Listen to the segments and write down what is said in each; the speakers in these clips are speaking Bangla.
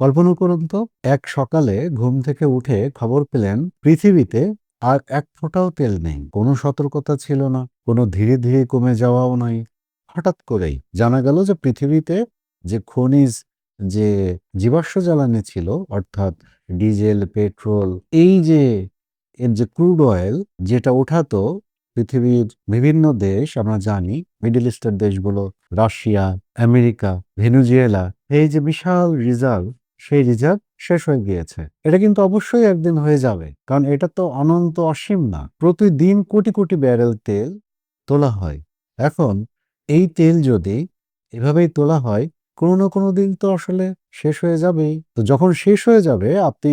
কল্পনা করুন তো, এক সকালে ঘুম থেকে উঠে খবর পেলেন পৃথিবীতে আর এক ফোঁটাও তেল নেই। কোনো সতর্কতা ছিল না, কোনো ধীরে ধীরে কমে যাওয়াও নাই। হঠাৎ করেই জানা গেল যে পৃথিবীতে যে খনিজ, যে জীবাশ্ম জ্বালানি ছিল, অর্থাৎ ডিজেল, পেট্রোল, এই যে এর যে ক্রুড অয়েল যেটা ওঠাতো পৃথিবীর বিভিন্ন দেশ, আমরা জানি মিডল ইস্টের দেশগুলো, রাশিয়া, আমেরিকা, ভেনেজুয়েলা, এই যে বিশাল রিজার্ভ, সেই রিজার্ভ শেষ হয়ে গিয়েছে। এটা কিন্তু অবশ্যই একদিন হয়ে যাবে, কারণ এটা তো অনন্ত অসীম না। প্রতিদিন কোটি কোটি ব্যারেল তেল তোলা হয়। এখন এই তেল যদি এভাবেই তোলা হয়, কোনো না কোনো দিন তো আসলে শেষ হয়ে যাবেই। তো যখন শেষ হয়ে যাবে, আপনি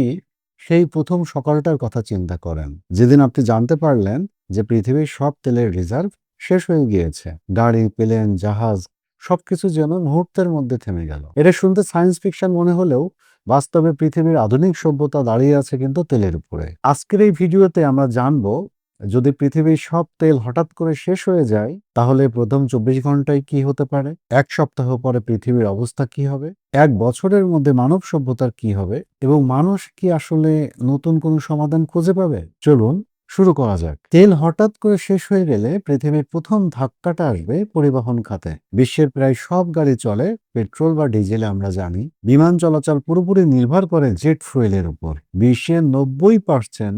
সেই প্রথম সকালটার কথা চিন্তা করেন, যেদিন আপনি জানতে পারলেন যে পৃথিবীর সব তেলের রিজার্ভ শেষ হয়ে গিয়েছে। গাড়ি, প্লেন, জাহাজ সবকিছু যেন মুহূর্তের মধ্যে থেমে গেল। এটা শুনতে সায়েন্স ফিকশন মনে হলেও বাস্তবে পৃথিবীর আধুনিক সভ্যতা দাঁড়িয়ে আছে কিন্তু তেলের উপরে। আজকের এই ভিডিওতে আমরা জানবো, যদি পৃথিবীর সব তেল হঠাৎ করে শেষ হয়ে যায়, তাহলে প্রথম 24 ঘন্টায় কি হতে পারে, এক সপ্তাহ পরে পৃথিবীর অবস্থা কি হবে, এক বছরের মধ্যে মানব সভ্যতার কি হবে, এবং মানুষ কি আসলে নতুন কোনো সমাধান খুঁজে পাবে। চলুন শুরু করা যাক। তেল হঠাৎ করে শেষ হয়ে গেলে পৃথিবীর প্রথম ধাক্কাটা আসবে পরিবহন খাতে। বিশ্বের প্রায় সব গাড়ি চলে পেট্রোল বা ডিজেলে, আমরা জানি। বিমান চলাচল পুরোপুরি নির্ভর করে জেট ফুয়েলের উপর। বিশ্বের 90%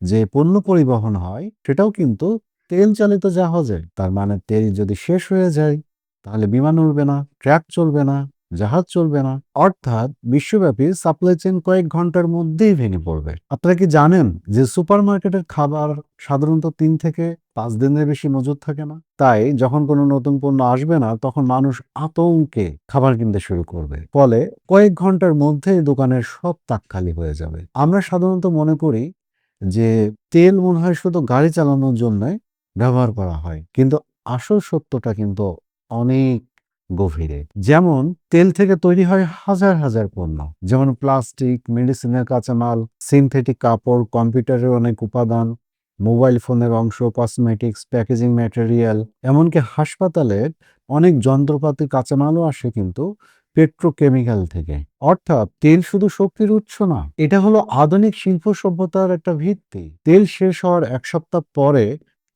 যে পণ্য পরিবহন হয় সেটাও কিন্তু তেল চালিত জাহাজে। তার মানে তেল যদি শেষ হয়ে যায়, তাহলে বিমান উড়বে না, ট্রাক চলবে না, জাহাজ চলবে না। অর্থাৎ বিশ্বব্যাপী সাপ্লাই চেইন কয়েক ঘন্টার মধ্যেই ভেঙে পড়বে। আপনারা কি জানেন যে সুপারমার্কেটের খাবার সাধারণত 3 থেকে 5 দিনের বেশি মজুত থাকে না? তাই যখন কোনো নতুন পণ্য আসবে না, তখন মানুষ আতঙ্কে খাবার কিনতে শুরু করবে। ফলে কয়েক ঘন্টার মধ্যেই দোকানের সব তাক খালি হয়ে যাবে। আমরা সাধারণত মনে করি যে তেল মনে হয় শুধু গাড়ি চালানোর জন্য ব্যবহার করা হয়, কিন্তু আসল সত্যটা কিন্তু অনেক গভীরে। যেমন তেল থেকে তৈরি হয় হাজার হাজার পণ্য, যেমন প্লাস্টিক, মেডিসিনের কাঁচামাল, সিনথেটিক কাপড়, কম্পিউটারের অনেক উপাদান, মোবাইল ফোনের অংশ, কসমেটিক্স, প্যাকেজিং ম্যাটেরিয়াল, এমনকি হাসপাতালের অনেক যন্ত্রপাতি কাঁচামালও আসে কিন্তু পেট্রোকেমিক্যাল থেকে। অর্থাৎ তেল শুধু শক্তির উৎস না, এটা হলো আধুনিক শিল্প সভ্যতার একটা ভিত্তি। তেল শেষ হওয়ার এক সপ্তাহ পরে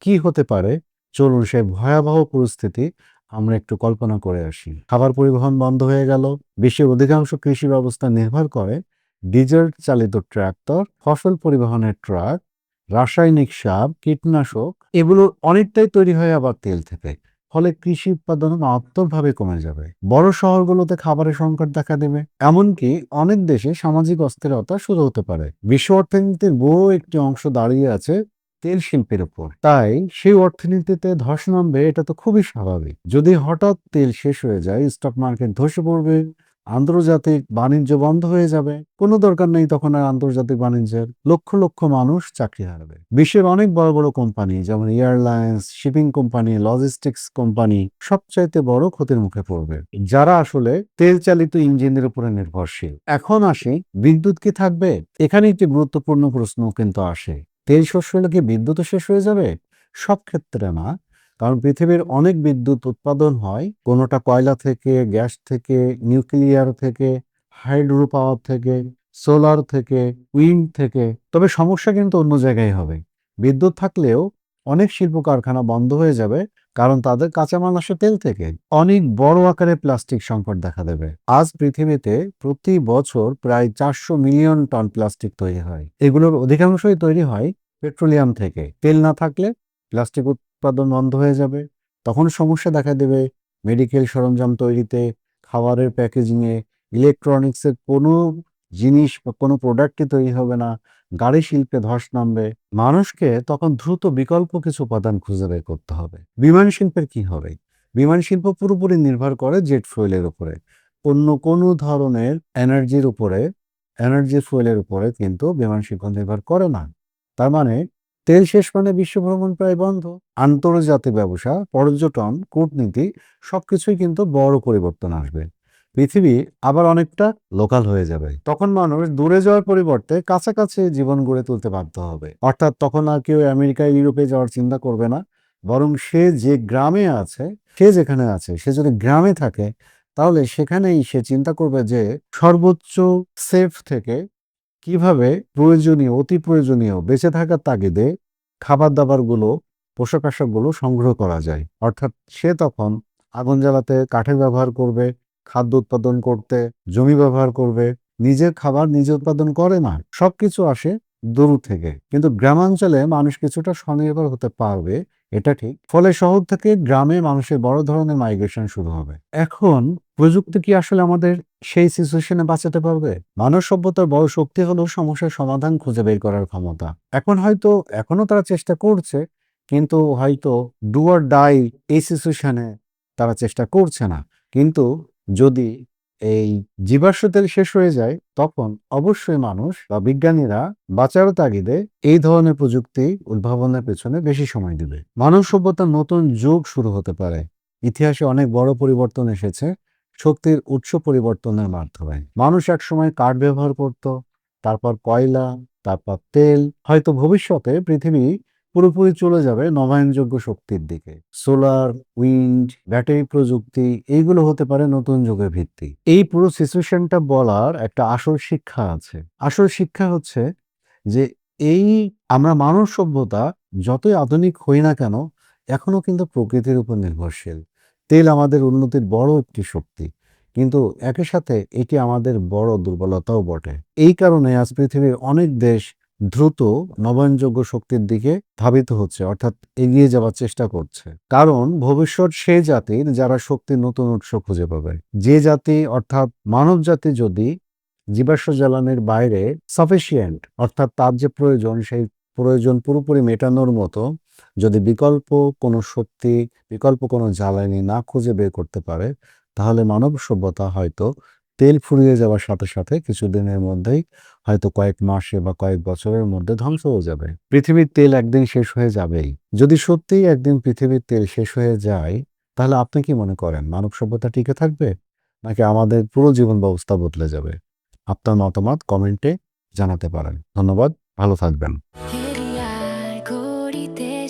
কি হতে পারে, চলুন সেই ভয়াবহ পরিস্থিতি আমরা একটু কল্পনা করে আসি। খাবার পরিবহন বন্ধ হয়ে গেল। বিশ্বের অধিকাংশ কৃষি ব্যবস্থা নির্ভর করে ডিজেল চালিত ট্রাক্টর, ফসল পরিবহনের ট্রাক, রাসায়নিক সার, কীটনাশক, এগুলোর অনেকটাই তৈরি হয় আবার তেল থেকে। ফলে কৃষি উৎপাদন মারাত্মকভাবে কমে যাবে। বড় শহরগুলোতে খাবারের সংকট দেখা দেবে। এমনকি অনেক দেশে সামাজিক অস্থিরতা শুরু হতে পারে। বিশ্ব অর্থনীতির বড় একটি অংশ দাঁড়িয়ে আছে তেল শিল্পের উপর। তাই সেই অর্থনীতিতে ধস নামবে, এটা তো খুবই স্বাভাবিক। যদি হঠাৎ তেল শেষ হয়ে যায়, স্টক মার্কেট ধসে পড়বে, আন্তর্জাতিক বাণিজ্য বন্ধ হয়ে যাবে। কোনো দরকার নেই তখন আর আন্তর্জাতিক বাণিজ্যের। লক্ষ লক্ষ মানুষ চাকরি হারাবে। বিশ্বের অনেক বড় বড় কোম্পানি, যেমন airlines, shipping company, logistics company সবচাইতে বড় ক্ষতির মুখে পড়বে, যারা আসলে তেল চালিত ইঞ্জিনের উপরে নির্ভরশীল। এখন আসি, বিদ্যুৎ কি থাকবে? এখানে একটি গুরুত্বপূর্ণ প্রশ্ন কিন্তু আসে। তেল শেষ হলে কি বিদ্যুৎও শেষ হয়ে যাবে? সব ক্ষেত্রে না, কারণ পৃথিবীর অনেক বিদ্যুৎ উৎপাদন হয় কোনোটা কয়লা থেকে, গ্যাস থেকে, নিউক্লিয়ার থেকে, হাইড্রো পাওয়ার থেকে, সোলার থেকে, উইন্ড থেকে। তবে সমস্যা কিন্তু অন্য জায়গায় হবে। বিদ্যুৎ থাকলেও অনেক শিল্প কারখানা বন্ধ হয়ে যাবে, কারণ তাদের কাঁচামাল আসে তেল থেকে। অনেক বড় আকারে প্লাস্টিক সংকট দেখা দেবে। আজ পৃথিবীতে প্রতি বছর প্রায় 400 মিলিয়ন টন প্লাস্টিক তৈরি হয়। এগুলোর অধিকাংশই তৈরি হয় পেট্রোলিয়াম থেকে। তেল না থাকলে প্লাস্টিক উৎপাদন বন্ধ হয়ে যাবে। তখন সমস্যা দেখা দেবে মেডিকেল সরঞ্জাম তৈরিতে, খাবারের প্যাকেজিংয়ে, ইলেকট্রনিক্সের কোনো জিনিস বা কোনো প্রোডাক্টই তৈরি হবে না। গাড়ি শিল্পে ধস নামবে। মানুষকে তখন দ্রুত বিকল্প কিছু উপাদান খুঁজে বের করতে হবে। বিমান শিল্পের কি হবে? বিমান শিল্প পুরোপুরি নির্ভর করে জেট ফুয়েলের উপরে। অন্য কোনো ধরনের এনার্জি ফুয়েলের উপরে কিন্তু বিমান শিল্প নির্ভর করে না। তার মানে তেল শেষ মানে বিশ্ব ভ্রমণ প্রায় বন্ধ। আন্তর্জাতিক ব্যবসা, পর্যটন, কূটনীতি সবকিছুই কিন্তু বড় পরিবর্তন আসবে। পৃথিবী আবার অনেকটা লোকাল হয়ে যাবে। তখন মানুষ দূরে যাওয়ার পরিবর্তে কাছাকাছি জীবন গড়ে তুলতে বাধ্য হবে। অর্থাৎ তখন আর কেউ আমেরিকা, ইউরোপে যাওয়ার চিন্তা করবে না, বরং সে যে গ্রামে আছে, সে যেখানে আছে, সে যদি গ্রামে থাকে, তাহলে সেখানেই সে চিন্তা করবে যে সর্বোচ্চ সেফ থেকে কিভাবে প্রয়োজনীয়, অতি প্রয়োজনীয় বেঁচে থাকার তাগিদে খাবার-দাবারগুলো, পোশাক-আশাকগুলো সংগ্রহ করা যায়। অর্থাৎ সে তখন আগুন জ্বালাতে কাঠের ব্যবহার করবে, খাদ্য উৎপাদন করতে জমি ব্যবহার করবে। নিজের খাবার নিজে উৎপাদন করে না। সবকিছু আসে দূর থেকে। কিন্তু গ্রামাঞ্চলে মানুষ কিছুটা স্বনির্ভর হতে পারবে, এটা ঠিক। ফলে শহর থেকে গ্রামে মানুষের বড় ধরনের মাইগ্রেশন শুরু হবে। এখন প্রযুক্তি কি আসলে আমাদের সেই সিচুয়েশনে বাঁচাতে পারবে? মানব সভ্যতার বড় শক্তি হলো সমস্যার সমাধান খুঁজে বের করার ক্ষমতা। এখনো তারা চেষ্টা করছে, কিন্তু হয়তো ডু অর ডাই এই সিচুয়েশনে তারা চেষ্টা করছে না। কিন্তু যদি এই জীবাশ্ম তেল শেষ হয়ে যায়, তখন অবশ্যই মানুষ বা বিজ্ঞানীরা বাঁচার তাগিদে এই ধরনের প্রযুক্তি উদ্ভাবনের পেছনে বেশি সময় দিবে। মানব সভ্যতার নতুন যুগ শুরু হতে পারে। ইতিহাসে অনেক বড় পরিবর্তন এসেছে শক্তির উৎস পরিবর্তনের মাধ্যমে। মানুষ একসময় কাঠ ব্যবহার করত, তারপর কয়লা, তারপর তেল। হয়তো ভবিষ্যতে পৃথিবী পুরোপুরি চলে যাবে নবায়নযোগ্য শক্তির দিকে। সোলার, উইন্ড, ব্যাটারি প্রযুক্তি এইগুলো হতে পারে নতুন যুগের ভিত্তি। এই পুরো সিচুয়েশনটা বলার একটা আসল শিক্ষা আছে। আসল শিক্ষা হচ্ছে যে এই আমরা মানব সভ্যতা যতই আধুনিক হই না কেন, এখনো কিন্তু প্রকৃতির উপর নির্ভরশীল। তেল আমাদের উন্নতির বড় একটি শক্তি, কিন্তু একই সাথে এটি আমাদের বড় দুর্বলতাও বটে। এই কারণে আজ পৃথিবীর অনেক দেশ দ্রুত নবায়নযোগ্য শক্তির দিকে ধাবিত হচ্ছে, অর্থাৎ এগিয়ে যাওয়ার চেষ্টা করছে। কারণ ভবিষ্যৎ সেই জাতির যারা শক্তির নতুন উৎস খুঁজে পাবে। যে জাতি অর্থাৎ মানব জাতি যদি জীবাশ্ম জ্বালানির বাইরে সাফিসিয়েন্ট অর্থাৎ তার যে প্রয়োজন সেই প্রয়োজন পুরোপুরি মেটানোর মতো যদি বিকল্প কোনো জ্বালানি না খুঁজে বের করতে পারে, তাহলে মানব সভ্যতা হয়তো তেল ফুরিয়ে যাওয়ার সাথে সাথে কিছুদিনের মধ্যেই, হয়তো কয়েক মাসে বা কয়েক বছরের মধ্যে ধ্বংস হয়ে যাবে। পৃথিবীর তেল একদিন শেষ হয়ে যাবেই। যদি সত্যিই একদিন পৃথিবীর তেল শেষ হয়ে যায়, তাহলে আপনি কি মনে করেন মানব সভ্যতা টিকে থাকবে, নাকি আমাদের পুরো জীবন ব্যবস্থা বদলে যাবে? আপনার মতামত কমেন্টে জানাতে পারেন। ধন্যবাদ। ভালো থাকবেন। এরিয়ায় ঘড়িতে